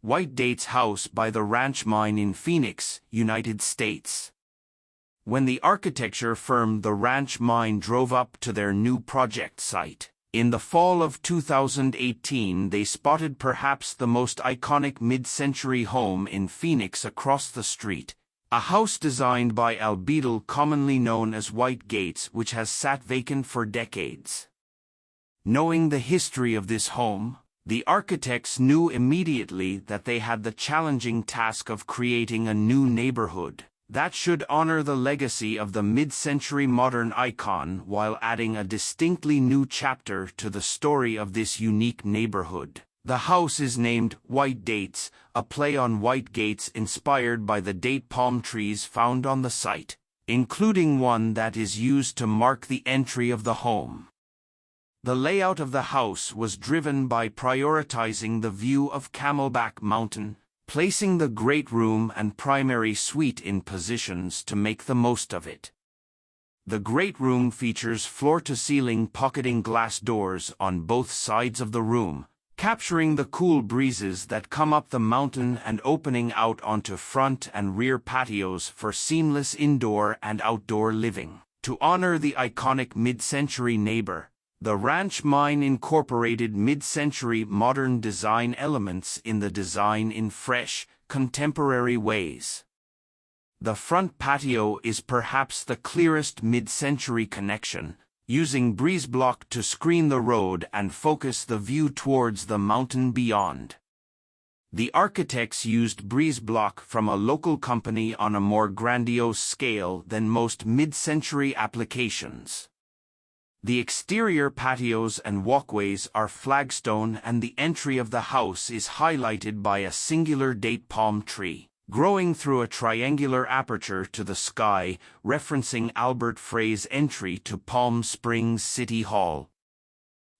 white dates house by the Ranch Mine in Phoenix, United States. When the architecture firm The Ranch Mine drove up to their new project site in the fall of 2018, they spotted perhaps the most iconic mid-century home in Phoenix across the street, a house designed by Beadle, commonly known as White Gates, which has sat vacant for decades. Knowing the history of this home, the architects knew immediately that they had the challenging task of creating a new neighborhood that should honor the legacy of the mid-century modern icon while adding a distinctly new chapter to the story of this unique neighborhood. The house is named White Dates, a play on white gates inspired by the date palm trees found on the site, including one that is used to mark the entry of the home. The layout of the house was driven by prioritizing the view of Camelback Mountain, placing the great room and primary suite in positions to make the most of it. The great room features floor-to-ceiling pocketing glass doors on both sides of the room, capturing the cool breezes that come up the mountain and opening out onto front and rear patios for seamless indoor and outdoor living. To honor the iconic mid-century neighbor, the Ranch Mine incorporated mid-century modern design elements in the design in fresh, contemporary ways. The front patio is perhaps the clearest mid-century connection, using breeze block to screen the road and focus the view towards the mountain beyond. The architects used breeze block from a local company on a more grandiose scale than most mid-century applications. The exterior patios and walkways are flagstone, and the entry of the house is highlighted by a singular date palm tree, growing through a triangular aperture to the sky, referencing Albert Frey's entry to Palm Springs City Hall.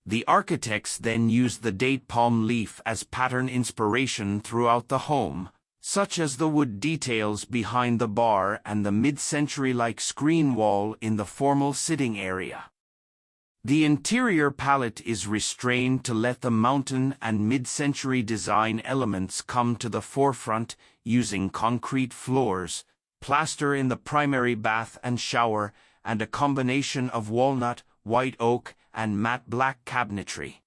The architects then used the date palm leaf as pattern inspiration throughout the home, such as the wood details behind the bar and the mid-century-like screen wall in the formal sitting area. The interior palette is restrained to let the mountain and mid-century design elements come to the forefront, using concrete floors, plaster in the primary bath and shower, and a combination of walnut, white oak, and matte black cabinetry.